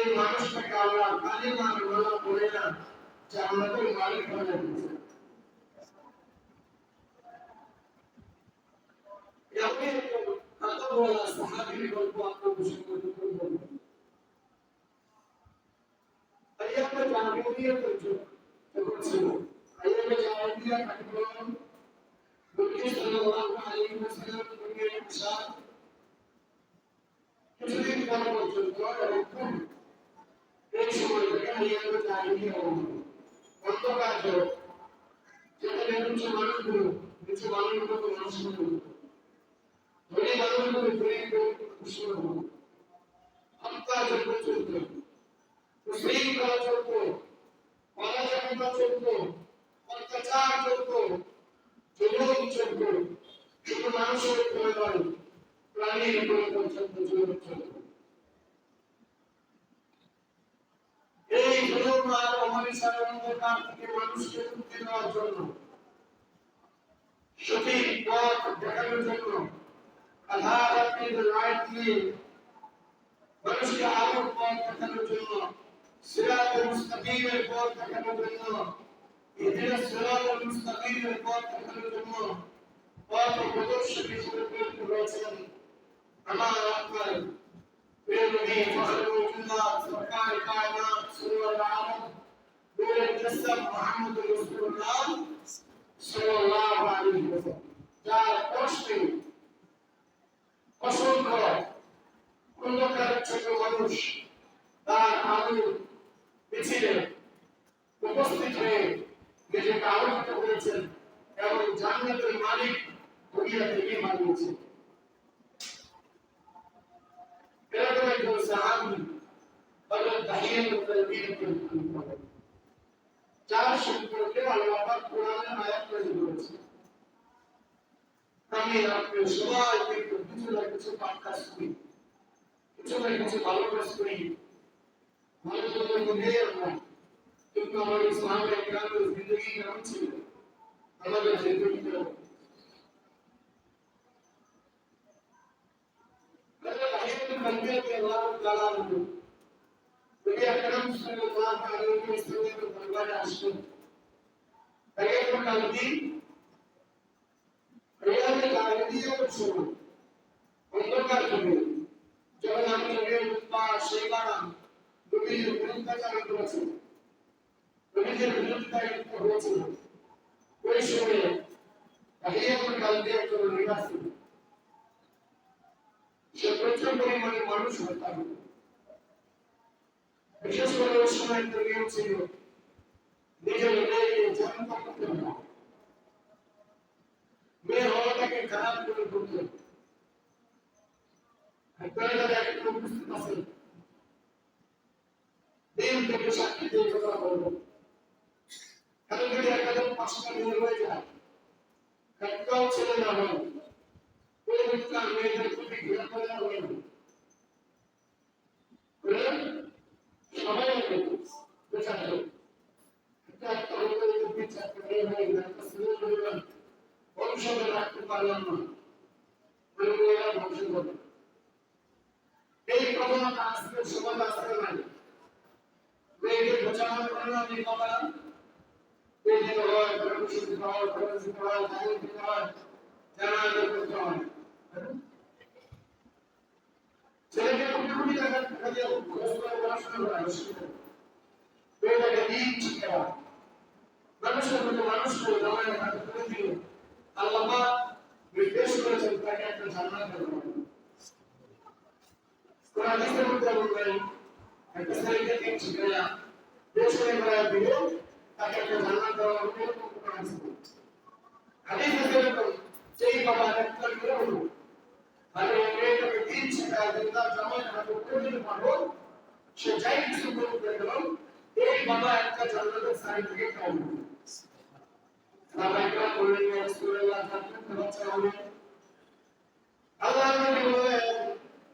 এই মানুষটাকে আল্লাহ কালিমার মালা পড়ে না জান্নাতের মালিক বানিয়ে দিয়েছেন। এমনি কথা বলা সাহাবীর গল্প আপনার প্রসঙ্গ করব। আইয়ামে জাহিলিয়া যখন ছিল, আইয়ামে জাহিলিয়া কাকে বলা হয়? নবী সাল্লাল্লাহু আলাইহি ওয়াসাল্লাম দুনিয়ায় আসা কিছুদিন পর পর্যন্ত এরকম এই সময় থেকে আইয়ামে জাহিলিয়া অন্ধকার যুগ, যেখানে কিছু মানুষগুলো মানুষগুলো ধনী মানুষগুলো গরিব খুশি হত্যা চলত, উশৃঙ্খলা চলত, অরাজকতা চলত, অত্যাচার চলত, জুলুম চলত, শুধু মানুষের উপরে নয় প্রাণীর উপরে পর্যন্ত জুলুম চলত। এই জুলুম আর অমানুষের অন্ধকার থেকে মানুষকে মুক্তি দেওয়ার জন্য, সঠিক পথ দেখানোর জন্য আল্লাহ রাব্বুল আলামিন মানুষকে আলোর পথ দেখানোর জন্য, সিরাতুল মুস্তাকিমের পথ দেখানোর জন্য, ইহদিনাস সিরাতাল মুস্তাকিমের পথ দেখানোর জন্য পথ প্রদর্শক হিসেবে প্রেরিত হয়েছেন আমার আপনার প্রিয় নবী ফখরুল্লাহ সরকার কায়নাত সুরুল আলম নূর মুজাসসাম মুহাম্মদুর রাসূলুল্লাহ সাল্লাল্লাহু আলাইহি ওয়াসাল্লাম, যার কষ্টে অসংখ্য অন্ধকার ছোট মানুষ তার আলোর মিছিলে উপস্থিত হয়ে নিজেকে আলোকিত করেছেন এবং জান্নাতের মালিক দুনিয়া থেকে বানিয়েছেন। এরকম একজন সাহাবী হযরত দাহিয়াতুল মুতাল্লিবিন, যার সম্পর্কে আল্লাহ পাক কোরআনের আয়াত নাযিল করেছেন। আমি আপনি সবাই একটু কিছু না কিছু পাপ কাজ করি, কিছু না কিছু ভালো কাজ করি, ভালো কাজের মধ্যেই আমরা, কিন্তু আমার ইসলামের একরামের জিন্দগি কেমন ছিল, আমাদের জিন্দগি কেমন? নবী আকরাম সাল্লাল্লাহু আলাইহি ওয়াসাল্লামের দরবারে আসলেন। তাকে কালদি রিয়াজে কালদিয়ার শুরু অন্ধকার যুগে যখন আমি নবীর উত্তর সেইবারা নবীর বিরুদ্ধাচার করেছেন, নবীর বিরুদ্ধাচার হয়েছিল, ওই সময়ে রিয়াজে কালদিয়ার জন্য নিবাসী সে প্রচুর পরিমাণে মানুষ হত্যা করত। বিশেষ করে ওই সময় একটা নিয়ম ছিল, নিজের মেয়েকে জান্ত করতে না, মেয়ে হওয়াটাকে খারাপ করে করতে। আপনারা যারা উপস্থিত আছেন, দিন থেকে সাক্ষী দিয়ে কথা বলবো, কারণ যদি একাদম 5টা মেয়ে হয়ে যায়, একটাও ছেলে না হয়, ওই ব্যক্তি মেয়েদের প্রতি ঘৃণা করে না হয়, সবাই বেঁচে আছে। একটা বিচার করে একটা সিনেমা করলাম, ভবিষ্যতে রাখতে পারলাম না, ধ্বংস করবে। এই প্রবণতা আজকে সমাজ আসতে নাই। মেয়েকে বোঝানোর জন্য আমি বাবা মেয়েদের হয়, প্রশিক্ষিত হয়, প্রশিক্ষিত হয়, জাগরিত হয়, জানা করতে হয়। ছেলেকে কোটি কোটি টাকা দিয়ে খরচ করে পড়াশোনা করা অসুবিধা, মেয়েটাকে দিন শিক্ষা মানুষের মধ্যে মানুষকে জামায় হাতে তুলে দিল, আল্লাহ পাক নির্দেশ করেছেন তাকে একটা জান্নাত দেবেন। কোরআন হাদিসের মধ্যে বলবেন একটা ছেলেকে দিন শিখায়া দেশ করে করা দিলে তাকে একটা জান্নাত দেওয়া হবে, এরকম কোরআন আছে। হাদিস আছে এরকম, যেই বাবা একটা মেয়ে হলো আর ওই মেয়েটাকে দিন শিখায় দিন তার জামায় হাতে তুলে দিতে পারবো, সে যাই কিছু করতে গেল এই বাবা একটা জান্নাতের সার্টিফিকেট পাবে। সাহাবায়ে কেরাম বললেন, ইয়া রাসূলুল্লাহ, জান্নাতের বাচ্চা হবে? আল্লাহর নবী বলেন,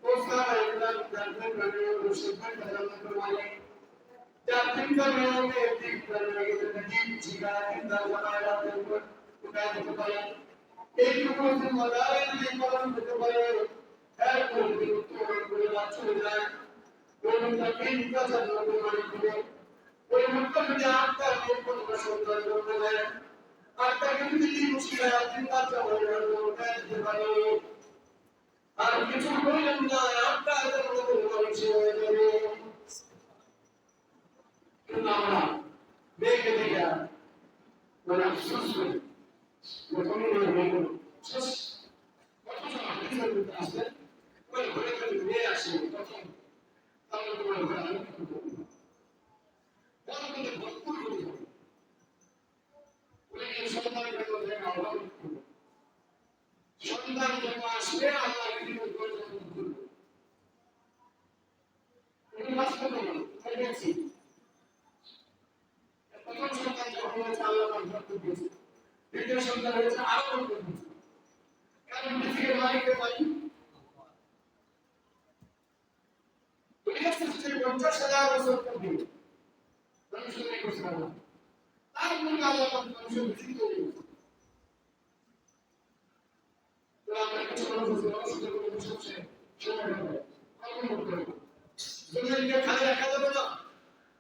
ওসামা ইবনে জান্নাতের রশিদান জান্নাতের মালিক, যার তিনটা নিয়মে ঠিক করে গেছে, দিন শিখায় দিন তার জামায় হাতে উঠায় দিতে পারে, এইটুকু জিম্মাদারি যদি পালন করতে পারে, এরপর যদি উত্তম করে বাচ্চা হয়ে যায়, ওই লোকটাকে নির্বাচন করে দিবে ওই লোকটা যদি আটটা কোন সন্তান করতে দেয় আর তাকে যদি মুশকিল নির্বাচন দিতে পারে আর কিছু বললেন না আটটা মানুষ হয়ে যাবে কিন্তু আমরা দেখে দেখে মানে আফসোস করি যখন মেয়েগুলো কত সময় আসবে ওই ঘরে ঘরে ঘুরে আসে তখন তাহলে তোমার ঘরে আমি কি করবো তাহলে কিন্তু ভরপুর করে যাবে ওই সন্তানের মধ্যে অভাব সন্তান যখন আসবে আল্লাহ কিন্তু করবে তুমি বাস্তব না দেখছি প্রথম সন্তান যখন হয়েছে আল্লাহ ভরপুর দিয়েছে দ্বিতীয় সন্তান হয়েছে আরো ভরপুর দিয়েছে কারণ পৃথিবীর মালিকের মালিক 50,000 বছর পূর্বে মানুষের করছে আল্লাহ তার মূল আল্লাহ মানুষের বেশি তৈরি তো আমরা কিছু মানুষের কোনো বিষয়ে সময় হবে কখন করতে হবে জমিকে খালি রাখা যাবে না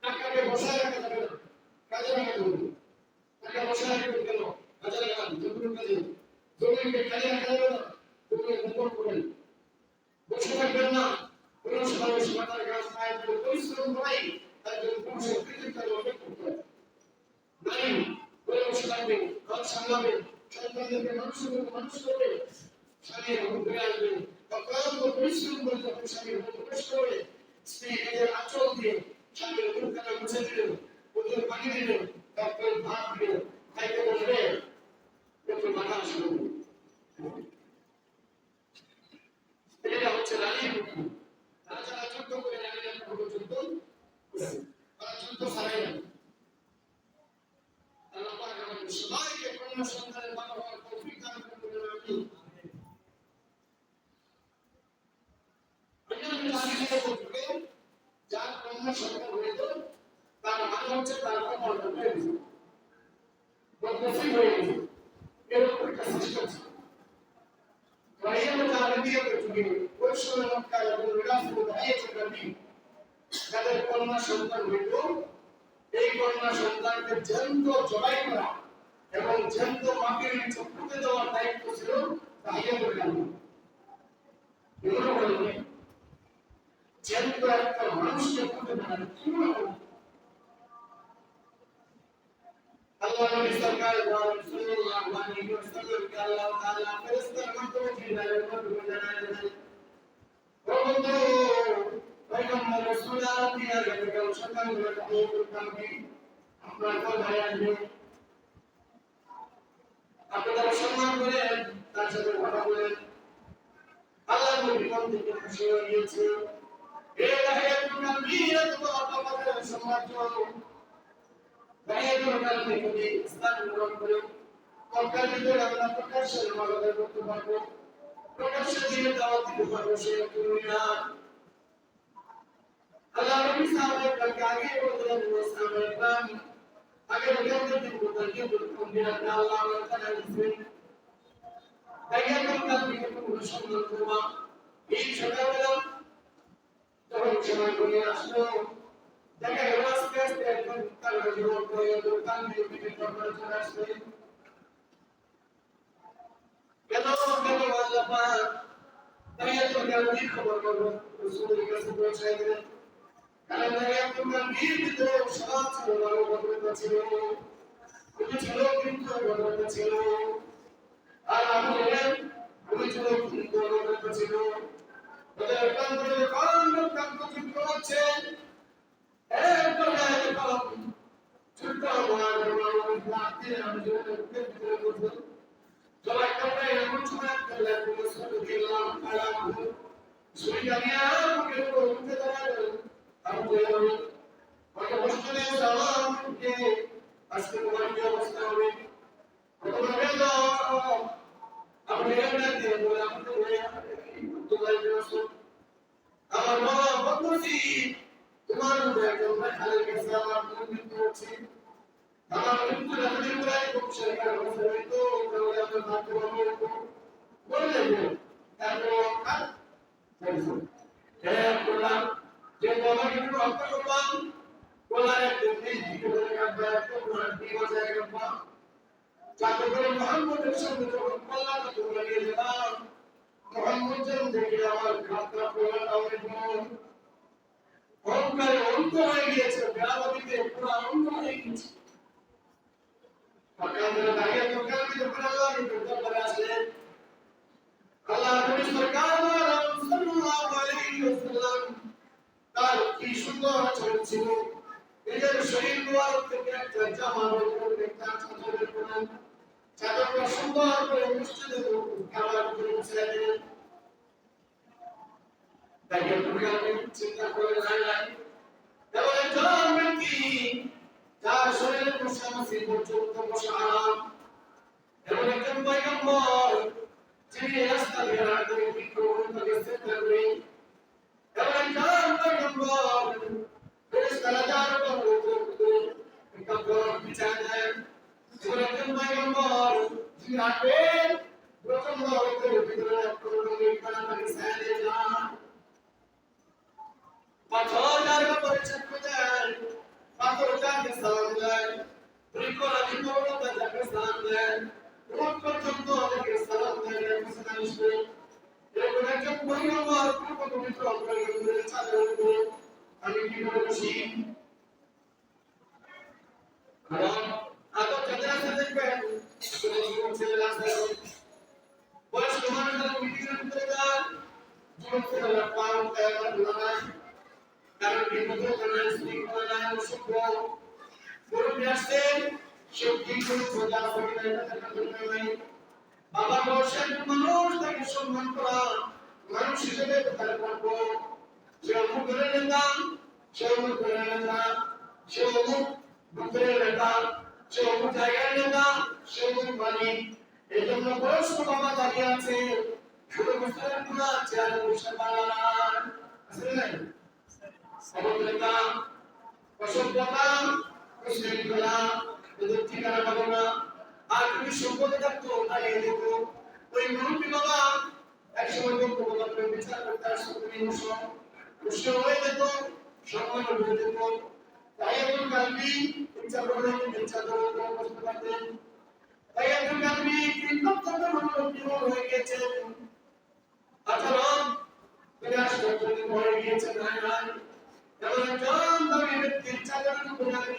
টাকাকে বসায় রাখা যাবে না কাজে রাখা যাবে টাকা বসায় রাখবে কেন কাজে রাখা জমির কাজে জমিকে খালি রাখা যাবে না জমি রোপণ করেন বসে থাকবেন না কোনো সময় সমাধান কাজ পায় পরিশ্রম করাই তার জন্য পুরুষের কৃতিত্ব অর্জন করতে হয় নারী করে বসে থাকবেন ঘর সামলাবেন সন্তানদেরকে মানুষ করবে স্বামীর হুকুম ফিরে আসবে অক্লান্ত পরিশ্রম করে যখন স্বামীর হুকুম প্রবেশ করবে স্ত্রী নিজের আঁচল দিয়ে স্বামীর হুকুমখানা মুছে দিলেন ওদের পানি দিলেন তারপরে ভাত দিলেন খাইতে বসবে একটু মাথা আসবে এটা হচ্ছে নারীর হুকুম রাজারা যুদ্ধ করে নারীরা যুদ্ধ তারা যুদ্ধ ছাড়াই না আল্লাহ পাক আমাদের সবাইকে কন্যা সন্তানের বাবা হওয়ার তৌফিক দান করুন আমিন যার কন্যা সন্তান হইত তার মানে হচ্ছে তার কপাল হয়ে গেছে বদনসিব হয়ে গেছে এরকম একটা সিস্টেম ছিল وأيام العربية التجارية وشو مكة يقول رفض آية النبي যাদের কন্যা সন্তান হইত এই কন্যা সন্তানকে জ্যান্ত জবাই করা এবং জ্যান্ত মাটির নিচে পুঁতে দেওয়ার দায়িত্ব ছিল তাহিয়া বললেন জ্যান্ত একটা মানুষকে পুঁতে দেওয়া কি মনে আল্লাহ নবী সরকার সাল্লাল্লাহু আলাইহি ওয়াসাল্লাম কে আল্লাহ তাআলা ফেরেশতার মাধ্যমে জিবরাইলের মাধ্যমে জানালেন ও বন্ধু পয়গম্বর রাসূলুল্লাহ দিয়া গেল সন্তান গুলো কামকে আপনার কোথায় আসবে আপনারা সম্মান করে তার সাথে কথা বলেন আল্লাহ নবী কোন থেকে খুশি হয়ে গিয়েছে এ দাহিয়াতুল নবীরা তোমার আপনাদের সম্মান দাহিয়াতুল নবী যদি ইসলাম গ্রহণ করে তখন ভিতরে আমরা প্রকাশ্যে আমাদের করতে পারবো প্রকাশ্যে দিয়ে দাওয়াত দিতে পারবো সে দুনিয়া আল্লাহ নবী সাহাবায়ে আগে বলতেন সাহাবায়ে کرام আগে বলতেন যে বুতাকে বলতেন যে আল্লাহ তাআলা দিবেন দাহিয়াতুল নবীকে কোনো সম্মান করবা এই সকালবেলা যখন সময় করে আসলো দেখা গেল আস্তে আস্তে একদম তার জীবন করে দোকান দিয়ে বিভিন্ন করে চলে আসবে কেন আল্লাহ পাক দাহিয়াতুল নবী খবর করলো রাসূলের কাছে পৌঁছে দিলেন কারণ দাহিয়াতুল নবীর ভিতরে সব ছিল ভদ্রতা ছিল ছিল কিন্তু ভদ্রতা ছিল আর আমাদের ছিল কিন্তু ভদ্রতা ছিল ওদের কান্তরে কান্ত যুদ্ধ হচ্ছে একদম একদম যুদ্ধ হওয়ার লাগতে আমি ভিতরে বলবো সবাই তোমরা এমন সময় করলে মুসলিম দিলাম আলাম সুইদানিয়া মুখে বলতে দাঁড়ালো আমি বললাম কত বছরে সালাম কে আজকে তোমার কি অবস্থা হবে তোমরা বললো আপনি এমন দিয়ে বলে আমাদের তোমার রাসূল আমার বাবা বলছি তোমার মধ্যে একজন খালের কাছে আমার মৃত্যু হচ্ছে আমার মৃত্যু রাতে প্রায় খুব সরকার বসে হইতো তাহলে আমরা ভাবতে পারবো বললেন তারপর কাজ করলাম যে বাবাকে একটু হত্যা করলাম বলার একদম নেই ভিতরে রাখবা তোমার বিপদ রাখবা যাতে করে মোহাম্মদের সঙ্গে যখন কল্যাণ তোমরা নিয়ে যেতাম মোহাম্মদ যেন দেখে আমার খাতরা পোলা অনেক অহংকারে অন্ত হয়ে গিয়েছে বেড়াবাদিতে পুরো অন্ত হয়ে গিয়েছে আপনারা দাঁড়িয়ে দোকান যখন আল্লাহ দরবারে আসলেন আল্লাহ নবী সরকার সাল্লাল্লাহু আলাইহি ওয়াসাল্লাম তার কি সুন্দর আচরণ ছিল নিজের শরীর মোবারক থেকে একটা জামার উপর একটা চাদরের উপর চাদরটা সুন্দর করে মসজিদে কাবার উপরে মুছে দিলেন তাকে দোকানে চিন্তা করে রাখলেন এবং একজন ব্যক্তি যার শরীরে মুসামাসি পর্যন্ত মুসাহাম এবং একজন পয়গম্বর যিনি রাস্তা দিয়ে হাঁটতে বিক্ষোভ করে চেষ্টা করে এবং একজন পয়গম্বর ফেরেশতারা যার উপর একটা বড় বিচার দেন এবং একজন পয়গম্বর যিনি হাঁটবেন প্রথম লোকের ভিতরে কোনো কানাকানি সাইডে যান পাথর যার উপরে চেপে দেন পাথর যাকে সালাম দেন ত্রিকোণা বিপরীতে যাকে সালাম দেন রোদ পর্যন্ত যাকে সালাম দেন মুসলমান হিসেবে এরকম একজন পয়গম্বর পবিত্র পয়গম্বরের চাদরের উপরে আমি কি করে বসি কারণ আদর যাদের আছে দেখবেন ছেলেরা আছে বয়স্ক মানুষরা মিটিংয়ের ভিতরে যান যুবক ছেলেরা পাও লাগায় কারণ বিপদে কোনো স্ত্রী করে না অসুখ মুরব্বী আসছেন সে কি করে সোজা করে না এটা করতে নাই বাবা বয়সের মানুষ তাকে সম্মান করা মানুষ হিসেবে তার কর্ম সে অমুক করে নেতা সে অমুক করে নেতা সে অমুক বুদ্ধের নেতা সে অমুক জায়গার নেতা সে অমুক মালিক এই জন্য বয়স্ক বাবা দাঁড়িয়ে আছে শুধু বুঝতে না চেয়ারে বসে পারা আছে না সমগ্রতা অসভ্যতা কুশৃঙ্খলা এদের ঠিকানা পাবো না আর তুমি সম্পদে থাকতো দাঁড়িয়ে দেখো ওই মুরব্বী বাবা একসময় বক্তব্য করে বিচার করতে আসতো তুমি মুসলিম হয়ে যেত সম্মান হয়ে যেত তাই একজন গান্ধী ইচ্ছা করলে ইচ্ছা করলে বসতে পারতেন তাই একজন গান্ধী কিন্তু হয়ে গেছেন আচরণ বিনাশ করতে হয়ে গিয়েছেন নাই এবং একজন দামি ব্যক্তির চাদরের উপর আমি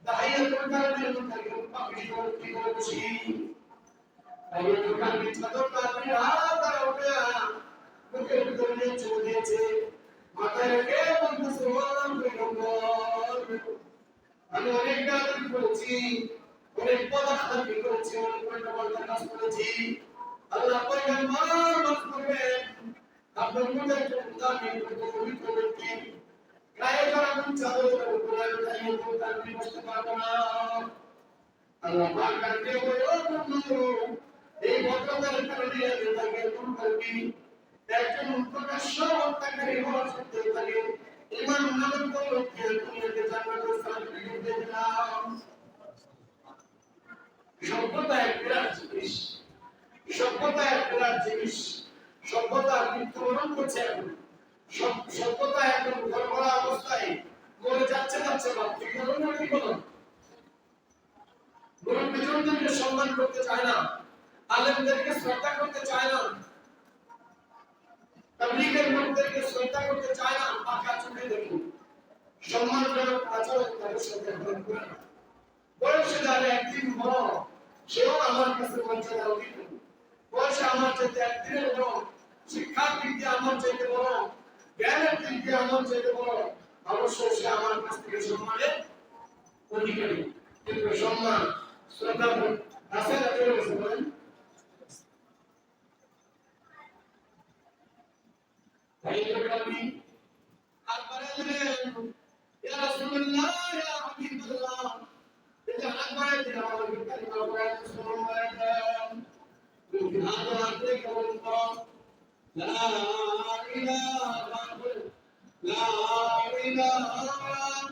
দাঁড়িয়ে দোকানের মধ্যে পাখি কি করে বসি তাই দোকানের চাদরটা আমি হাত আর উঠে মুখের ভিতরে নিয়ে চলে দিয়েছে মাথায় রেখে বলতেছে ওয়ালাম আমি অনেক গান করেছি অনেক পদার্থ করেছি অনেক কাজ করেছি আল্লাহ পয়গম্বর মাফ করবেন আপনার মধ্যে দামি পবিত্র ব্যক্তি গায়ে যখন চাদরের উপরে দাঁড়িয়ে তার বসতে পারবো না আল্লাহ পাক কাটে বলো বন্ধু এই ভদ্রতার কারণে আমি তাকে দূর করবি একজন প্রকাশ্য হত্যাকারী হওয়ার সত্ত্বেও তাকে ইমান নামের পক্ষে দুনিয়াতে জান্নাতের সার্টিফিকেট দিয়ে দিলাম সভ্যতা এক বিরাট জিনিস সভ্যতা এক বিরাট জিনিস সভ্যতা মৃত্যুবরণ করছে এখন সভ্যতা একদম গড়বড়া অবস্থায় মরে যাচ্ছে ভাবছি বলুন না কি বলুন মুরব্বীদেরকে সম্মান করতে চায় না আলেমদেরকে শ্রদ্ধা করতে চায় না তাবলীগের লোকদেরকে শ্রদ্ধা করতে চায় না পাকা চোখে দেখুন সম্মানজনক আচরণ তাদের সাথে গ্রহণ করে না বয়সে যারা একদিন বড় সেও আমার কাছে মর্যাদা অধিক বয়সে আমার চাইতে একদিনের বড় শিক্ষার দিক দিয়ে আমার চাইতে বড় জ্ঞানের দিক দিয়ে আমার চাইতে বড় অবশ্যই সে আমার কাছ থেকে সম্মানের অধিকারী কিন্তু সম্মান শ্রদ্ধা আছে না চলে গেছে বলেন তাই কবি আর বলেন ইয়া রাসূলুল্লাহ ইয়া হাবিবাল্লাহ এটা আকবরে দিন আমাদের কালিমা বলেন সুবহানাল্লাহ তুমি আদা আতে কবুল করো লা ইলাহা لا إله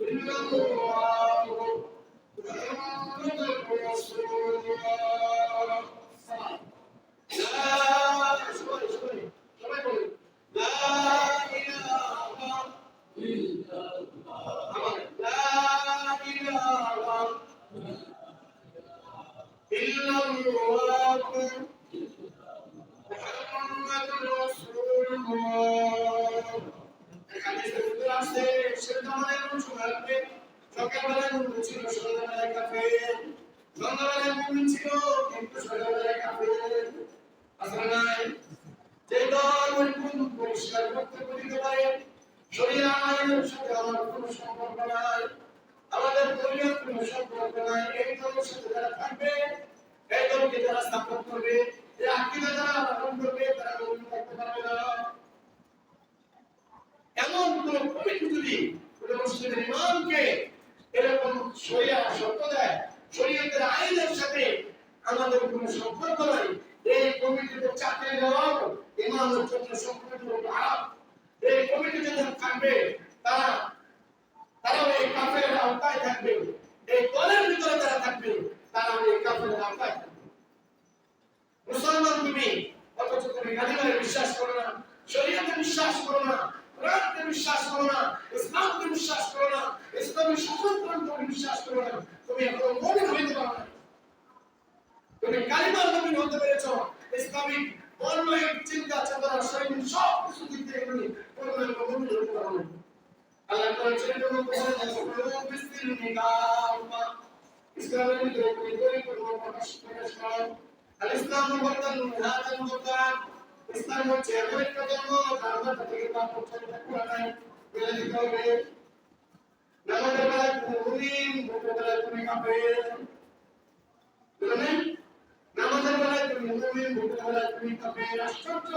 إلا الله محمد رسول الله لا إله মুহাম্মাদুর রাসূলুল্লাহ। হাদিসের ভিতরে আছে সে জামানায় কোন সময় আসবে, সকালবেলায় মুমিন ছিল, সন্ধ্যাবেলায় কাফের, সন্ধ্যাবেলায় মুমিন ছিল কিন্তু সকালবেলায় কাফের। আসলে নাই যে দল পরিপূর্ণ পরিষ্কার করতে দিতে পারে শরীয়ত আইনের সাথে আমার কোনো সম্পর্ক নাই, আমাদের পরিবার কোনো সম্পর্ক নাই, এই দলের সাথে যারা থাকবে, এই দলকে যারা সাপোর্ট করবে, এই আকীদা যারা গ্রহণ করবে, তারা মুমিন থাকতে পারবে না। এমন কোন কমিটি যদি কোন মুসলিমের ইমামকে এরকম শরিয়া শর্ত দেয়, শরীয়তের আইনের সাথে আমাদের কোনো সম্পর্ক নাই, এই কমিটিতে চাকরি দেওয়াও ইমামের জন্য সম্পূর্ণ হারাম। এই কমিটিতে যারা থাকবে তারাও এই কাফের আওতায় থাকবে, এই দলের ভিতরে যারা থাকবে তারা এই কাফের আওতায় থাকবে। মুসলমান তুমি, অথচ তুমি কালিমায় বিশ্বাস করো না, শরীয়তে বিশ্বাস করো না, কোরআনকে বিশ্বাস করো না, ইসলামকে বিশ্বাস করো না, ইসলামী সকল গ্রন্থকে বিশ্বাস করো না, তুমি এখনো মুমিন হইতে পারো না। তুমি কালিমার মুমিন হতে পেরেছো, ইসলামিক বর্ণহীন চিন্তা চেতনা শরীর সব কিছু দিক থেকে তুমি পূর্ণাঙ্গ মুমিন হতে পারো না। আল্লাহ তাআলা ছেলেদের মধ্যে বলেন বিসমিল্লাহ, ইসলামের ভিতরে তুমি পরিপূর্ণ প্রকাশ করো। আল ইসলামু ওয়াতান হাদাল মুতান, ইসলাম হচ্ছে এমন একটা ধর্ম যার মধ্যে থেকে পাপ পর্যন্ত পুরা নাই, বলে দিতে হবে। নামাজের বেলায় তুমি মুমিন, ভোটের বেলায় তুমি কাফের। বুঝলেন? নামাজের বেলায় তুমি মুমিন, ভোটের বেলায় তুমি কাফের। আশ্চর্য!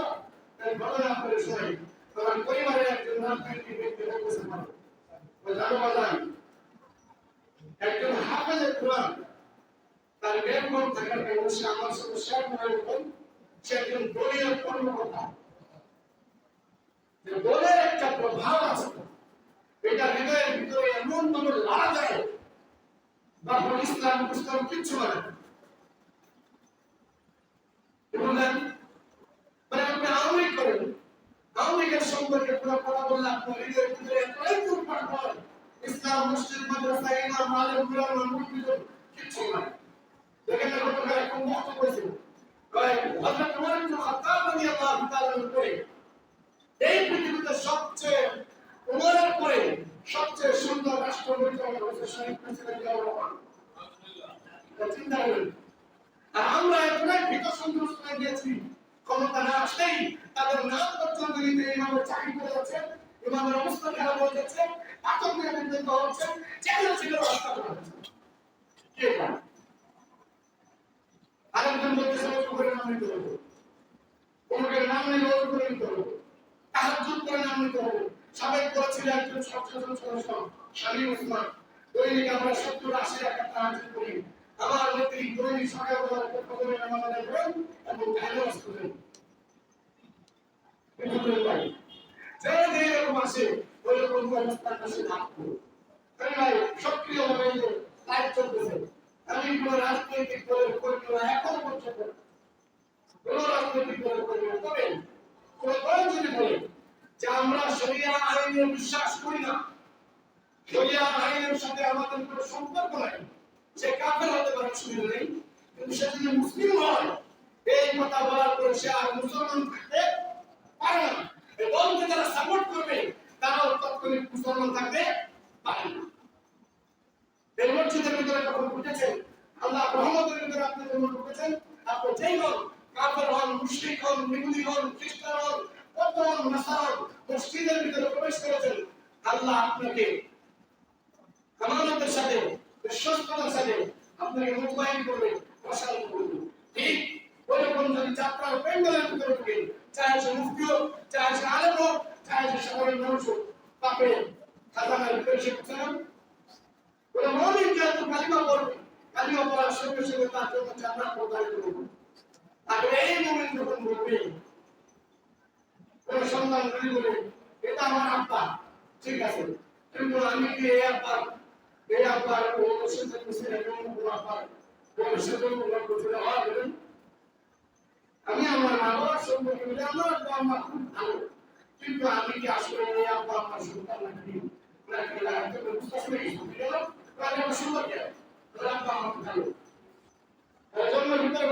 এই ঘটনা করে শোনাই। তোমার পরিবারের একজন রাজনৈতিক ব্যক্তি বলতেছে পারো, জানো বাজান, একজন হাফেজে কোরআন তার বেতন থাকার কারণে সে আমার সাথে শেয়ার করে বলেন, সে একজন দলীয় কর্মকর্তা, যে দলের একটা প্রভাব আছে, এটা হৃদয়ের ভিতরে এমন ভাবে লাগা যায় বা ইসলাম ইসলাম কিচ্ছু মানে বললেন, মানে আপনি আওয়ামী করেন, আওয়ামী লীগের সম্পর্কে পুরো কথা বললে আপনার হৃদয়ের ভিতরে এতই দুর্পাট হয়, ইসলাম মসজিদ মাদ্রাসা ইমাম আলেম উলামা মুফতি কিচ্ছু মানে। দেখেন না গতকাল একটা বক্তব্য করেছিল, হযরত ওমর ইবনে খাত্তাব রাদিয়াল্লাহু তাআলা করে এই পৃথিবীতে সবচেয়ে ওমরের পরে সবচেয়ে সুন্দর রাষ্ট্রপতি হচ্ছে শহীদ প্রেসিডেন্ট জিয়াউর রহমান। চিন্তা করেন, আর আমরা এতটাই ভীত সন্ত্রস্ত হয়ে গেছি, ক্ষমতা না আসলেই তাদের নাম পর্যন্ত নিতে ইমামের চাকরি করে যাচ্ছে, ইমামের অবস্থা খারাপ হয়ে যাচ্ছে, আতঙ্কের বিরুদ্ধে হচ্ছে, চেহারা ছিল রাস্তা করা হচ্ছে। কে পারে? আরেকজন বলতেছে ওর করে নাম নিতে হবে, অমুকের নাম নিলে ওর করে নিতে হবে, তাহাজ্জুদ করে নাম নিতে হবে। সাবেক বলেছিল একজন সচেতন সদস্য শামীম ওসমান, দৈনিক আমরা ৭০-৮০ টাকা তাহাজ্জুদ করি, আমার নেত্রী দৈনিক সকালবেলা প্রথমে নামাজ আদায় করেন এবং নামাজ পড়েন। যে যেরকম আসে ওই রকম অবস্থার কাছে থাকবো। ভাই সক্রিয়ভাবে লাইভ চলতেছে, আমি কোন রাজনৈতিক দলের কর্মীরা এখন পর্যন্ত কোন রাজনৈতিক দলের কর্মীরা তবে কোন দল যদি বলে যে আমরা শরিয়া আইনে বিশ্বাস করি না, শরিয়া আইনের সাথে আমাদের কোনো সম্পর্ক নাই, সে কাফের হতে পারে, অসুবিধা নেই, কিন্তু সে যদি মুসলিম হয় এই কথা বলার পরে সে আর মুসলমান থাকতে পারে না। এই দলকে যারা সাপোর্ট করবে তারাও তৎক্ষণিক মুসলমান থাকতে পারে না। এই মসজিদের ভিতরে যখন ঢুকেছেন, আল্লাহ রহমতের ভিতরে আপনি যখন ঢুকেছেন, আপনি যেই হন, কাফের হন, মুশরিক হন, ইহুদি হন, খ্রিস্টান হন, বৌদ্ধ হন, নাসারা হন, মসজিদের ভিতরে প্রবেশ করেছেন, আল্লাহ আপনাকে আমানতের সাথে, বিশ্বস্ততার সাথে আপনাকে মুতমাইন করবে, প্রশান্ত করবে। ঠিক ওইরকম যদি যাত্রার প্যান্ডেলের ভিতরে ঢুকে, চাহে সে মুফতি হোক, চাহে সে আলেম হোক, চাহে সে সাধারণ মানুষ হোক, তাকে খাজানার ভিতরে সে ঢুকছেন। ওরা মুমিন যেহেতু কালিমা পড়বে, কালিমা পড়ার সঙ্গে সঙ্গে তার জন্য জান্নাত প্রদান করবে। আর এই মুমিন যখন বলবে, ওই সন্তান যদি বলে এটা আমার আব্বা, ঠিক আছে, কিন্তু আমি কি এই আব্বার ওর সাথে মিশে এবং আব্বার ওর সাথে বলেন আমি আমার মা বাবার সম্পর্কে বলে আমার আব্বা আম্মা খুব ভালো, কিন্তু আমি কি আসলে এই আব্বা আম্মার সন্তান নাকি নাকি বুঝতে পারি আমার সম্পর্কে আব্বা আম্মা ভালো জন্মের ভিতরে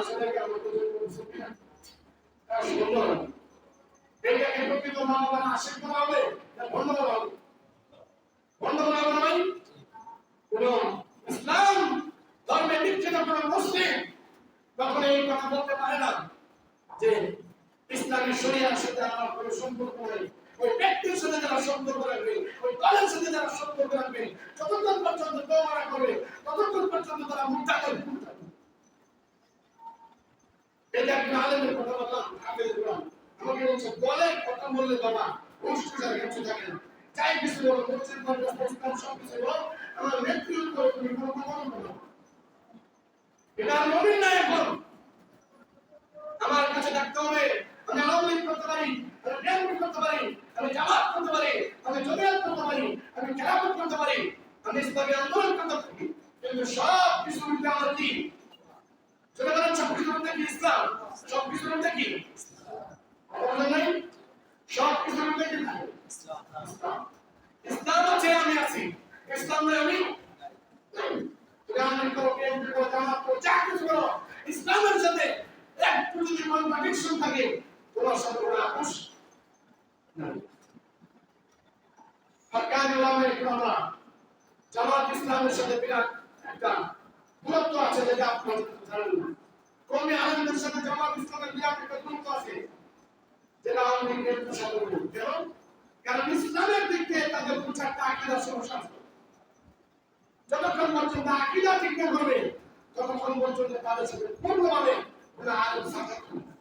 আসলে আমাদের জন্য তার সুন্দর এটাকে প্রকৃত মানবতা আশীর্বাদ করা হবে ধন্যবাদ হবে ধন্যবাদ হবে ভাই কোন ইসলাম ধর্মে দীক্ষিত কোন মুসলিম তখন এই কথা বলতে পারে না যে ইসলামী শরিয়ার সাথে আমার কোনো সম্পর্ক নেই ওই ব্যক্তির সাথে যারা সম্পর্ক রাখবে ওই দলের সাথে যারা সম্পর্ক রাখবে যতক্ষণ পর্যন্ত তওবা করবে ততক্ষণ পর্যন্ত তারা মুত্তাকিন থাকবে এটা একটা আলেমের কথা বললাম হাফেজ কোরআন আমাকে বলছে দলের কথা বললে বাবা উষ্ঠজার কিছু থাকে না চাই কিছু বলো মসজিদ মাদ্রাসা ইসলাম সব কিছু বলো আমার নেতৃত্ব করে তুমি কোনো কথা বলো না এটা মুমিন না এখন আমার কাছে ডাকতে হবে আমি আওয়ামী লীগ করতে পারি আমি বিএনপি করতে পারি আমি জামাত করতে পারি আমি জমিয়ত করতে পারি আমি খেলাফত করতে পারি আমি ইসলামী আন্দোলন করতে পারি কিন্তু সব কিছু মধ্যে আমার কি সেটা বলেন সব কিছুর মধ্যে কি ইসলাম সব কিছুর মধ্যে কি বলেন নাই সব কিছুর মধ্যে কি ইসলাম আছে আমি আছি ইসলাম নয় আমি আমি করো বিএনপি করো জামাত করো যা কিছু করো ইসলামের সাথে একটু যদি কন্ট্রাডিকশন থাকে তোমার সাথে কোনো আপোষ নাই হক্কানি উলামা ইকরামরা জামাত ইসলামের সাথে বিরাট একটা দূরত্ব আছে যেটা আপনারা জানেন না কওমি আলেমদের সাথে জামাত ইসলামের বিরাট একটা দূরত্ব আছে যেটা আওয়ামী লীগের সাথে কেন কারণ ইসলামের দিক থেকে তাদের প্রচারটা আকীদার সমস্যা আছে যতক্ষণ পর্যন্ত আকীদা ঠিক না করবে ততক্ষণ পর্যন্ত তাদের সাথে পূর্ণভাবে কোনো আলেম সাক্ষাৎ করবে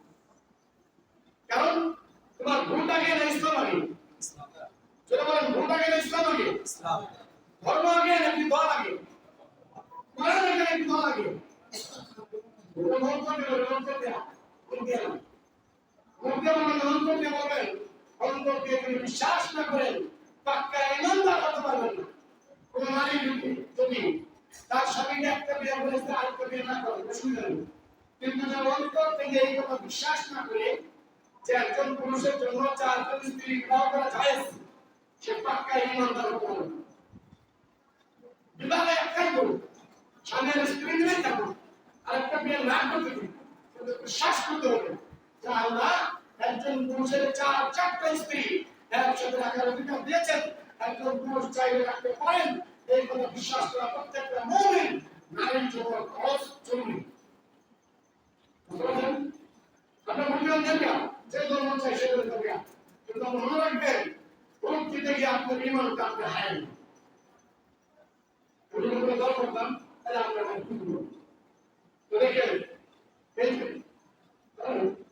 কারণ তোমার ভোট আগে না ইসলাম আগে যেটা বলেন ভোট আগে না ইসলাম আগে ধর্ম আগে নাকি দল আগে কোরআন আগে নাকি দল আগে বিশ্বাস না করেন পাক্কা ইমানদার হতে পারবেন না কোন নারী যদি তার স্বামীকে একটা বিয়ে করেছে আরেকটা বিয়ে না করে অসুবিধা নেই কিন্তু যে অন্তর থেকে এই কথা বিশ্বাস না করে যে একজন পুরুষের জন্য চারজন স্ত্রী বিবাহ করা জায়েজ সে পাক্কা ইমানদার হতে পারবে না বিবাহ একটাই করুন স্বামী আর স্ত্রী মিলেই থাকুন আরেকটা বিয়ে না করতে দিন কিন্তু বিশ্বাস করতে হবে যে আল্লাহ একজন পুরুষের চারটা স্ত্রী একসাথে রাখার অধিকার দিয়েছেন একজন পুরুষ চাইলে রাখতে পারেন এই কথা বিশ্বাস করা প্রত্যেকটা মুমিন নারীর জন্য খরচ জরুরি আপনার বুঝলেন দেখবেন যে ধর্ম চাই সে ধর্ম কিন্তু মনে রাখবেন প্রকৃতি থেকে আপনার ইমানটা আপনি হারাই দল করতাম তাহলে আপনার তো দেখেন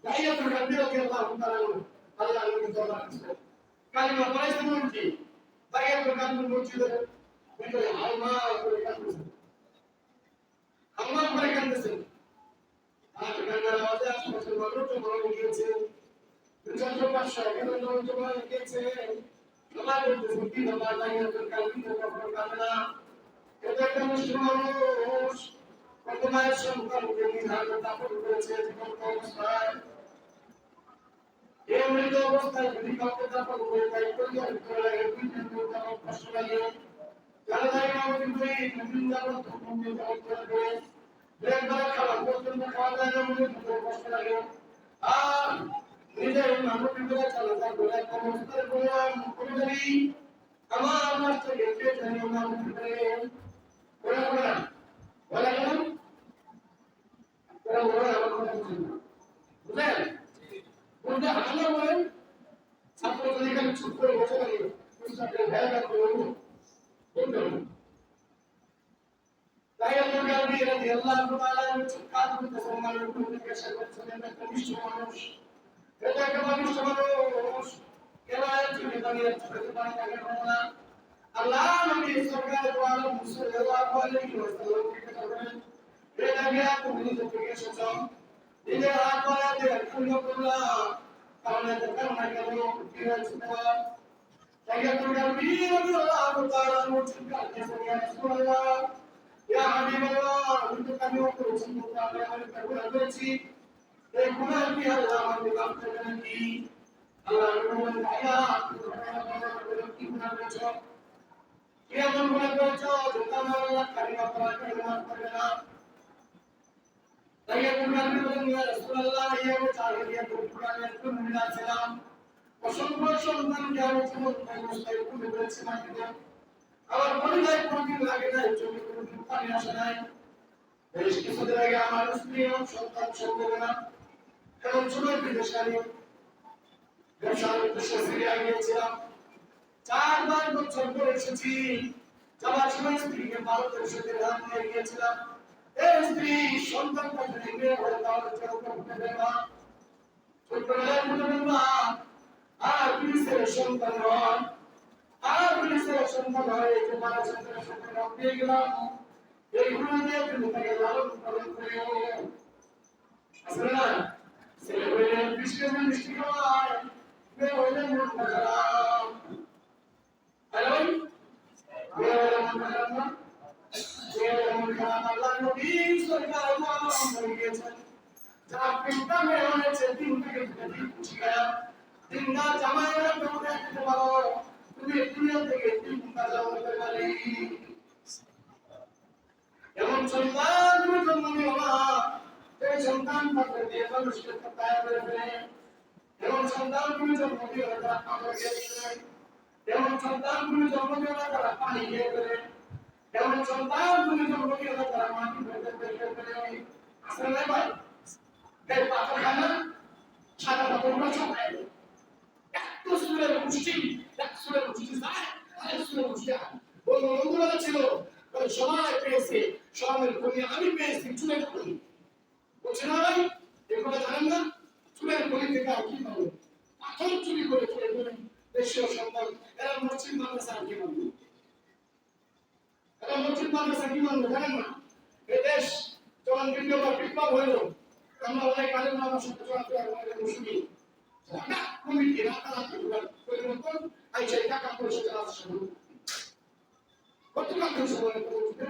দাইয়াতুল কাবি রাদিয়াল্লাহু তাআলা আল্লাহ নবী দরবার ছিল কালিমা পড়াইছে মন্ত্রী দাইয়াতুল কাবি মসজিদে ভিতরে আলমা করে কাঁদতেছে আল্লাহ করে কাঁদতেছে আর কান্নার আওয়াজে আশেপাশের মানুষ তো বড় গিয়েছে দুজন পাঁচশো এখানে জমা গিয়েছে সবাই বলতেছে কি বাবা দাইয়াতুল কাবি তো কখনো কাঁদে না এটা একটা মুসলিম মানুষ কত মায়ের সন্তানকে নির্ধারিত দাপন করেছে জীবন অবস্থায় এই মৃত অবস্থায় যদি কাউকে দাপন করে তাই পরিবার করে লাগে দুই দিন তেমন কষ্ট লাগে যারা যায় না কিন্তু এই দুদিন যাবত ধর্মকে দাপন করে একবার খাবার পর্যন্ত খাওয়া যায় না মনে কষ্ট লাগে আর নিজের মানুষ ভিতরে চলে যায় বলে একটা অবস্থায় বললাম করে জানি আমার রাষ্ট্র গেছে জানি আমার ভিতরে ওরা ওরা বলে কেন ওরা ওরা আমার কথা বুঝেন না বুঝলেন বলতে আল্লাহ বলেন ছাত্র যদি এখানে চুপ করে বসে থাকে পুস্তকের ভেড়া করে বলতে হবে তাই আল্লাহ গাবি রাদিয়াল্লাহু তাআলা চুপ কাজ করতে সম্মানের উপর থেকে শেষ করছেন একটা মিষ্টি মানুষ এটা একটা মিষ্টি মানুষ কেলায় চুপে দাঁড়িয়ে চুপে পানি থাকে না আল্লাহ নবী সাল্লাল্লাহু আলাইহি ওয়াসাল্লাম কে বলেন এটা গিয়া তুমি থেকে এসেছো নিজের হাত পায়ে দিয়ে পূর্ণ করলা তাহলে দেখেন না কেন কি হয়েছে তাই তুমি বীর আল্লাহ তাআলা মুজিব করতে ইয়া রাসূলুল্লাহ ইয়া হাবিবাল্লাহ আমি তো কামিও করেছি তাহলে আমি গুনাহ করেছি এই গুনাহ কি আল্লাহ আমাকে মাফ করে নাকি আল্লাহ বলেন ভাইয়া তুমি কি গুনাহ করেছো কি এমন গুনাহ করেছো যেটা আল্লাহ কারিমা করা করে মাফ করবে না তাই একজন নবী বলেন ইয়া রাসূলুল্লাহ ইয়া জাহিলিয়াতুল কুরআনের কুমিল্লা ছিলাম অসংখ্য সন্তানকে আমি জীবন অবস্থায় তুলে ধরেছি মাটিতে আমার পরিবার কোনদিন লাগে নাই চোখে কোনদিন পানি আসে নাই বেশ কিছুদিন আগে আমার স্ত্রী এবং সন্তান সম্পর্কে এবং ছোট বিদেশালী ব্যবসার উদ্দেশ্যে সিরিয়া গিয়েছিলাম 4 বছর পরে এসেছি যাবার সময় স্ত্রীকে ভারতের সাথে ধান নিয়ে গিয়েছিলাম এই স্ত্রী সন্তান কাছে নিয়ে বলে তাহলে চলো করতে দেবা ছোটবেলায় মনে দেবা আর পুলিশের সন্তান হয় আর পুলিশের সন্তান হয় এই যে মারা সন্তানের সন্তান দিয়ে গেলাম এইগুলো দিয়ে তুমি তাকে লালন পালন করে আসলে না ছেলে হইলে মিষ্টি খাওয়ায় মেয়ে হইলে মন খারাপ হ্যালো মেয়ে হইলে মন খারাপ না মেয়ে হইলে মন খারাপ আল্লাহ নবী সরকার হয়ে গিয়েছেন যা পিতা মেয়ে হয়েছে দিন থেকে দিন শিখায়া দিন না জামাইরা তোমরা দিতে পারো তুমি দুনিয়া থেকে দিন কাজা হতে পারি এমন সন্তান তুমি জন্ম নিও না এই সন্তান পাত্র দিয়ে মানুষকে তায়া করে ফেলে এমন সন্তান তুমি জন্ম দিও না তারা কাপড় খেয়ে ফেলে এমন সন্তান তুমি জন্ম দিও না তারা পানি খেয়ে ফেলে এমন সন্তান তুমি জন্ম দিও না তারা মাটি খেয়ে ফেলে আসলে না ভাই এই পাথর খায় না সাদা পাথর গুলো সব খায় এত সুরের পুষ্টি এক সুরের পুষ্টি যায় আরেক সুরের পুষ্টি ওই বন্ধুরা ছিল সবাই পেয়েছে সবের খনি আমি পেয়েছি চুলের খনি বলছে না ভাই এগুলো জানেন না চুলের খনি থেকে আর কি পাবো পাথর চুরি করে খেয়ে ফেলেন দেশীয় সম্পদ এরা মসজিদ মাদ্রাসা কি মানবে এরা মসজিদ মাদ্রাসা কি মানবে জানেন না এই দেশ যখন বিপ্লব হইল আমরা অনেক আলেম আমার সাথে চলাফেরা শুনি কমিটি রাতারাতি পরিবর্তন আইসা টাকা পরিষদের আসছে গতকাল থেকে সময় করতে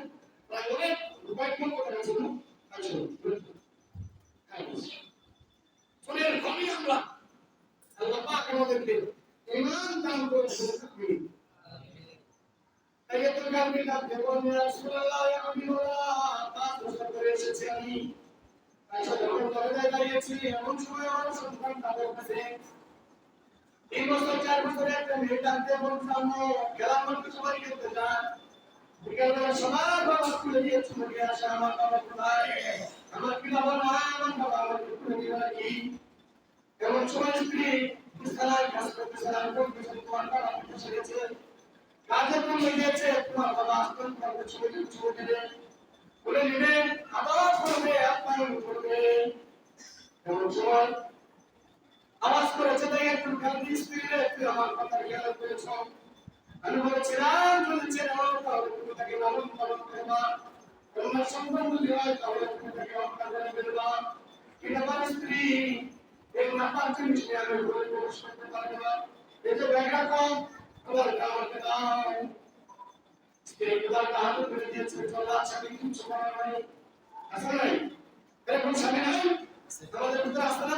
প্রায় অনেক উপায় কোন কথা ছিল আছে চুলের খনি আমরা আল্লাহ পাক আমাদেরকে ঈমান দান করেছেন আমিন আয়াতুল কারীম কাছে বলেন রাসূলুল্লাহ ইয়া হাবিবাল্লাহ 5 বছর ধরে এসেছি আমি আচ্ছা যখন দরজায় দাঁড়িয়েছি এমন সময় আমার সন্তান তাদের কাছে 3 বছর 4 বছরের একটা মেয়ে ডাকতে বলছিলাম খেলার মধ্যে সবাই খেলতে যায় বিকেলবেলা সবার বাবা স্কুলে গিয়ে চলে আসে আমার বাবা কোথায় আমার কি বাবা নয় আমার বাবা আমাকে স্কুলে দিয়ে রাখি এমন সময় স্ত্রী বিছানায় কাজ করতেছিলাম তোমার বাবা এসে গেছে কাজের জন্য গিয়েছে তোমার বাবা আসতে তোমাকে ছুটে দিলে বলে নিবে আবার করবে আপনার করবে এমন সময় আওয়াজ করেছে তাই একটু কান্দি স্ত্রীরে তুই আমার কথা খেয়াল করেছ আমি বলেছিলাম যদি ছেড়ে হও তাহলে তুমি তাকে লালন পালন করবা তোমার সন্তান যদি হয় তাহলে তুমি তাকে হত্যা করে ফেলবা কিন্তু আমার স্ত্রী এই নাপাক জিনিস নিয়ে আমি ঘরে প্রবেশ করতে পারবো না এই যে ব্যাগটা কম তোমার আমাকে দাও স্ত্রী তোমার হাতে করে দিয়েছে চলো আচ্ছা আমি কিছু করার নাই আসলে নাই এরকম স্বামী নাই আমাদের ভিতরে আসতে না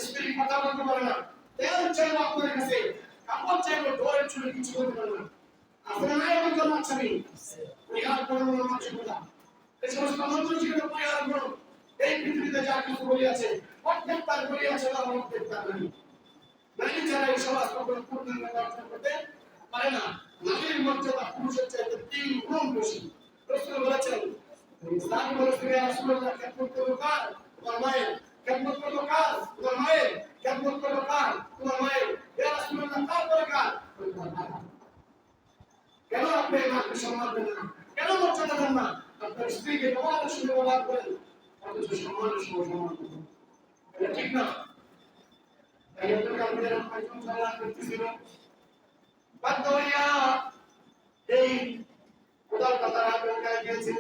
স্ত্রী কথা বলতে পারে না তেল চাইবো আপনার কাছে কাপড় চাইবো ডোরের চুলে কিছু করতে পারে না আসলে নাই এমন জন আচ্ছা আমি পরিহার করবো না মানসিকতা এই সমস্ত মানসিকতা পরিহার করো এই পৃথিবীতে যা কিছু বলি আছে প্রত্যেকটার বলি আছে না প্রত্যেকটার নাই নারী যারা এই সমাজ কখনো পূর্ণাঙ্গ অর্জন করতে পারে না নারীর মর্যাদা পুরুষের চাইতে 3 গুণ বেশি রাসূল বলেছেন ইসলাম বলেছে রাসূলুল্লাহ খেদমত করো কার তোমার মায়ের খেদমত করো কার তোমার মায়ের খেদমত করো কার তোমার মায়ের ইয়া রাসূলুল্লাহ তারপরে কার কেন আপনি মাকে সম্মান দেন না কেন মর্যাদা দেন না আপনার স্ত্রীকে তোমার সঙ্গে ব্যবহার করেন অথচ সম্মানের সঙ্গে সম্মান করেন এটা ঠিক না তাই এত কালকে পাঁচজন সালা করতেছিল বাধ্য হইয়া এই উদার কথা আপনার গিয়েছে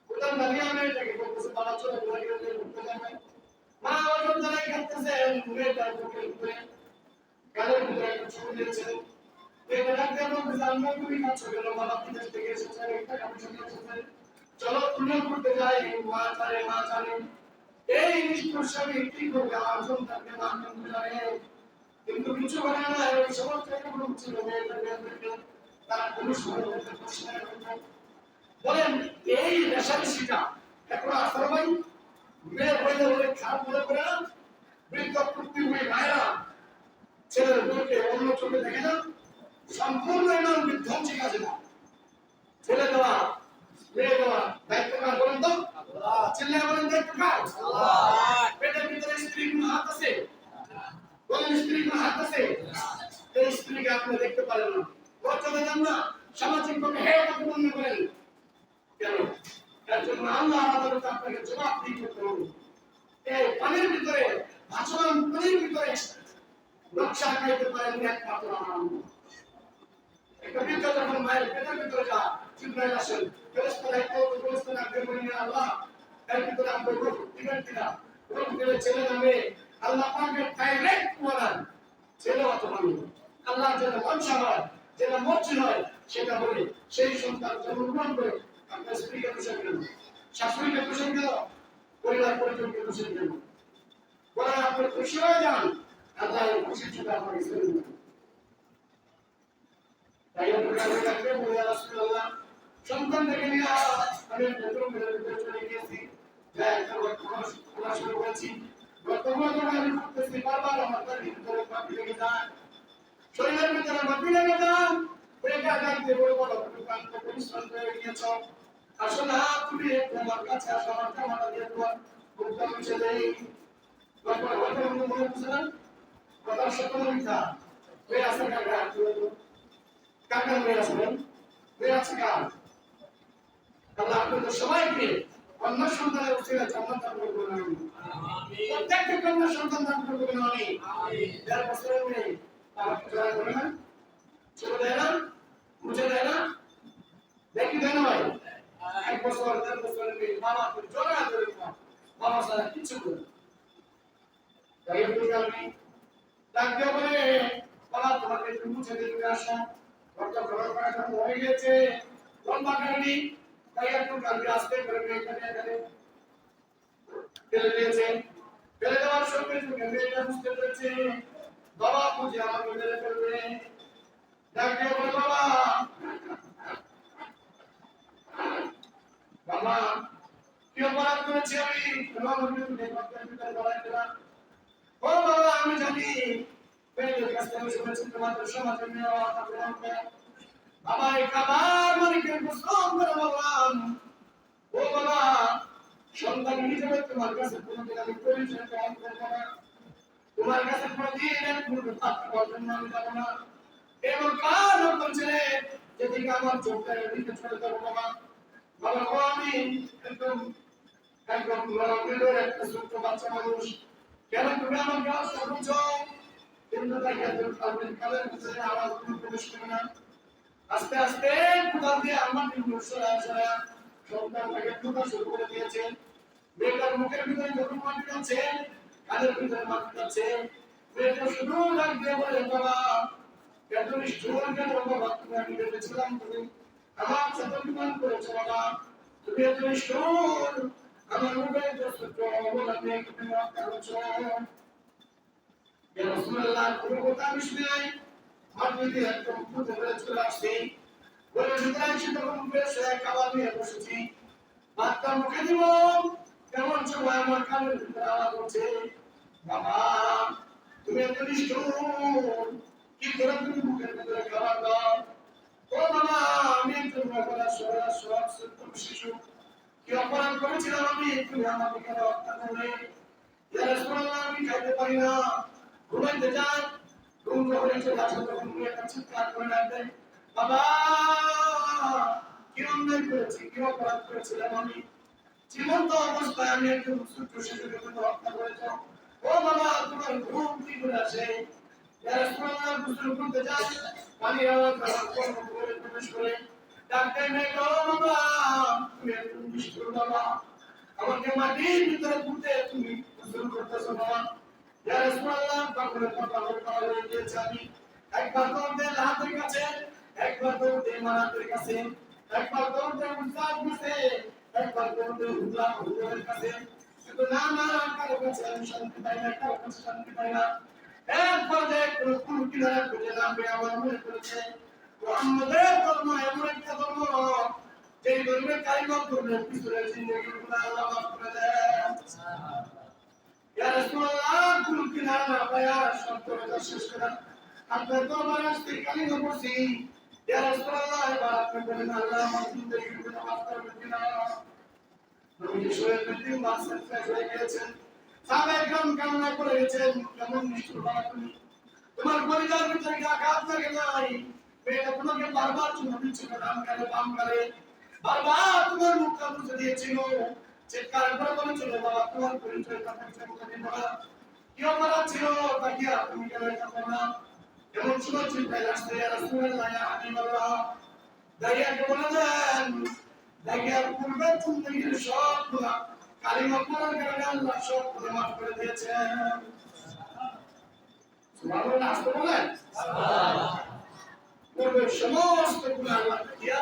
উদার দাঁড়িয়ে আমি এটাকে বলতেছে বাবা চলে ঘুরে গেলে ঘুরতে যাবে মা ওজন দাঁড়িয়ে খেলতেছে মেয়েটা বুকের উপরে গালের ভিতরে একটা ছবি দিয়েছে মেয়েটা ডাক্তার বলতেছে আমি তুমি খাচ্ছ কেন বাবা বিদেশ থেকে এসেছে একটা কাপড় এসেছে চলো তুলে করতে যাই মা জানে এই নিষ্ঠুর স্বামী কি করবে আমার সন্তানকে মা কিন্তু জানে কিন্তু কিছু বলে না এই সমস্ত এগুলো ছিল মেয়েদেরকে তারা পুরুষ বলেন এই রেশারেশিটা এখন আসলে ভাই মেয়ে হইলে বলে খারাপ মনে করে না, বৃদ্ধ প্রতিবন্ধী ভাইরা ছেলের বউকে অন্য চোখে দেখে না, সম্পূর্ণ এমন বিধ্বংসী কাজে না। ছেলে দেওয়া মেয়ে দেওয়া দায়িত্ব কার বলেন তো? ছেলে বলেন দায়িত্ব কার? পেটের ভিতরে স্ত্রী কোন হাত আছে? বলেন স্ত্রী কোন হাত আছে? এই স্ত্রীকে আপনি দেখতে পারেন না, মর্যাদা দেন না, সামাজিক ভাবে হেয়তাকে মনে করেন কেন? এর জন্য আল্লাহ আদালতে আপনাকে জবাবদিহি করতে হবে। এই পানির ভিতরে, ভাসমান পানির ভিতরে নকশা আঁকাইতে পারেন একমাত্র আল্লাহ। একটা বৃদ্ধ যখন মায়ের পেটের ভিতরে যা জিবরাইল আসেন, ফেরেশতারা ফেরেশতারা আগে বলেন আল্লাহ এর ভিতরে আপনি রূহ দিবেন কিনা? রূহ দিলে ছেলে নামে আল্লাহ পাকের ডাইরেক্ট বলেন ছেলে অথবা মেয়ে। আল্লাহ যেটা মনসা হয়, যেটা মর্জি হয় সেটা বলে সেই সন্তান জন্মগ্রহণ করে আপনার স্ত্রীকে খুশি করেন, শাশুড়িকে খুশি দিল, পরিবার পরিজনকে খুশি দিল, বলে আপনি খুশি হয়ে যান, আল্লাহ খুশি চোখে আপনাকে ছেড়ে দেবেন। তাই সন্তান থেকে নিয়ে আমি চলে গিয়েছি, শুরু করেছি, আমি করতেছি বারবার আমার ভিতরে মাটি লেগে যায়, শরীরের ভিতরে মাটি লেগে যায়, পরিশ্রম করে গিয়েছ, আসো না তুমি আমার কাছে আসো, আমার জামাটা দিয়ে তোমার বুকটা মুছে দেই। মনে হচ্ছে না কথা সত্য মিথ্যা হয়ে আছে কাকা, কাকার মেয়ে আসবেন, মেয়ে আছে কার? আল্লাহ আপনাদের সবাইকে কন্যা সন্তানের উচিত জান্নাত দান করবেন আমিন। প্রত্যেককে কন্যা সন্তান দান করবেন আমিন। যার বছরের মেয়ে তারা পূজা করে না, ছেলে দেয় না, মুছে দেয় না, দেখি দেয় না ভাই। 1 বছর 1.5 বছরের মেয়ে বাবা জোরে ধরে বাবা ছাড়া কিছু করে না। তাই আমি ডাকতে বলে বাবা তোমাকে একটু মুছে দিয়ে আসো, রক্ত খরচ করা হয়ে গেছে, লম্বা কারণে তাই একটু কালকে আসতে করে এখানে এখানে ফেলে দিয়েছে। ফেলে দেওয়ার সঙ্গে সঙ্গে মেয়েটা বুঝতে পেরেছে বাবা বুঝে আমাকে মেরে ফেলবে। ডাকতে বলে বাবা, বাবা কি অপরাধ করেছি আমি? ও বাবা আমি জানি মেয়েদের কাছ থেকে শুনেছি তোমাদের সমাজে মেয়ে বাবা এই খাবার মালিকের গোসল করে বললাম ও বাবা সন্তান হিসেবে তোমার কাছে কোনোদিন আমি পরিচয় গ্রহণ করবো না, তোমার কাছে কোনোদিন আমি কোনো পাত্র অর্জন আমি যাবো না। এবং কার করছে যেদিকে আমার চোখটা এদিকে চলে যাবো বাবা। বাবা গো আমি একদম একদম লড়াইয়ের একটা ছোট্ট বাচ্চা মানুষ, কেন তুমি আমাকে অস্ত্র করছো? কিন্তু তাকে কালের ভিতরে আওয়াজ কোনো প্রবেশ করে না। আস্তে আস্তে কোথা দিয়ে আমার সন্তানটাকে টুকা শুরু করে দিয়েছে। মেয়েটার মুখের ভিতরে যখন মাটি যাচ্ছে, কানের ভিতরে মাটি যাচ্ছে, মেয়েটা শুধু ডাক দিয়ে বলে বাবা এত নিষ্ঠুর কেন বাবা? তুমি আমি ভেবেছিলাম তুমি আমার সাথে অভিমান করেছো বাবা, তুমি এত নিষ্ঠুর, আমার মুখে বলা নিয়ে তুমি রক্ষা করছো। রাসূলুল্লাহ কোনো কথা আমি শুনি নাই, মাটি দিয়ে একদম মুখে ধরে চলে আসছি, বলে ভিতরে এসে তখন বেশ খাবার নিয়ে বসেছি, ভাতটা মুখে দিব কেমন সময় আমার কানের ভিতরে আওয়াজ হচ্ছে বাবা তুমি এত নিষ্ঠুর, কি করে তুমি মুখের ভিতরে খাবার দাও? ও বাবা আমি একজন সব শিশু, কি অপরাধ করেছিলাম আমি? তুমি আমাকে কেন হত্যা করলে? ইয়া রাসূলুল্লাহ আমি খাইতে পারি না, ঘুমাইতে যাই, ঘুম যখন এসে আসে তখন তুমি একটা চিৎকার করে ডাকবে বাবা কি অন্যায় করেছি, কি অপরাধ করেছিলাম আমি? জীবন্ত অবস্থায় আমি একজন ছোট্ট শিশুকে তুমি হত্যা করেছ। ও বাবা তোমার ঘুম কি করে আসে? ইয়া রাসূলুল্লাহ গোসল করতে যাই, পানির আওয়াজ করে প্রবেশ করে ডাকতে নেই গো বাবা তুমি একজন নিষ্ঠুর বাবা, আমাকে মাটির ভিতরে পুঁতে তুমি গোসল করতেছো বাবা। ইয়া রাসূলুল্লাহ তখন কথা হয়ে গিয়েছে, আমি একবার তোমাদের হাতের কাছে, একবার তোমাদের মানাতের কাছে, একবার তোমাদের উস্তাদ কাছে, একবার তোমাদের হুজুরের কাছে, কিন্তু না না কারো কাছে আমি শান্তি পাই না, কারো কাছে শান্তি পাই না। একবার যে কোনো কুল কিনারা খুঁজে না পেয়ে আমার মনে করেছে মুহাম্মদের ধর্ম এমন একটা ধর্ম, যে ধর্মের কারিগর ধর্মের পিছনে জিন্দগি গুলো আল্লাহ মাফ করে দেন। না পায়া সব করে শেষ করে আপনার দরবারে আসতে কালিমা পড়ছি ইয়া রাসূলুল্লাহ এবার আপনি বলেন আল্লাহ আমার জিন্দেগিতে নামাজ পড়বেন কিনা নবী শোয়েব বিন মাসুদ হয়ে গিয়েছেন সাহাবায়ে کرام কান্না করে গেছেন কেমন নিষ্ঠুর বাবা তুমি তোমার পরিবার ভিতরে কি আঘাত লাগে নাই মেয়েটা তোমাকে বারবার চুমু দিচ্ছিল ডান গালে বাম গালে বারবার তোমার মুখটা মুছে দিয়েছিল চিৎকার করে বলেছিল বাবা তোমার পরিচয়টা পরিচয় করে দিন বাবা কি অপরাধ ছিল তাকিয়া তুমি কেন এটা করো এমন সময় চিন্তায় আসতে রাসূলুল্লাহ ইয়া হাবিবাল্লাহ দাইয়াকে বলে দেন দাইয়ার পূর্বে তুমি সব গুনাহ কালিমা পড়ার কারণে আল্লাহ সব গুনাহ মাফ করে দিয়েছেন সুবহানাল্লাহ আসতে বলেন সুবহানাল্লাহ পূর্বের সমস্ত গুনাহ আল্লাহ দিয়া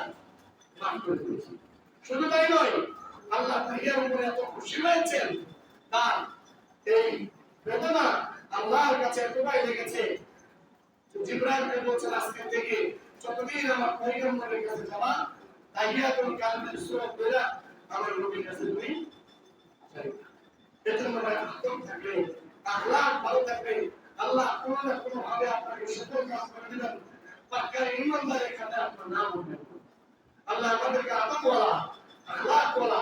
মাফ করে দিয়েছেন শুধু তাই নয় আল্লাহ দাইয়ার উপরে এত খুশি হয়েছেন তার এই বেদনা আল্লাহর কাছে এতটাই লেগেছে জিবরাইলকে বলছেন আজকে থেকে যতদিন আমার পয়গম্বরের কাছে যাবা তাহিয়াতুল কালমের সূরত পড়া আমার নবীর কাছে তুমি এজন্য আদব থাকবে আখলাক ভালো থাকবে আল্লাহ কোনো না কোনো ভাবে আপনাকে সকল কাজ করে দিবেন পাক্কা ইমানদারের খাতে আপনার নাম উঠবে আল্লাহ আমাদেরকে আদবওয়ালা আখলাকওয়ালা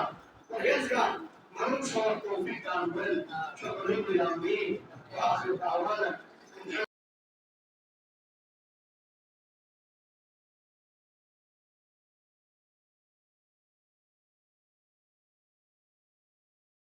পরহেজগার মানুষ হওয়ার তৌফিক দান করেন সকলেই বলি আমিন ওয়া আখিরু দাওয়ানা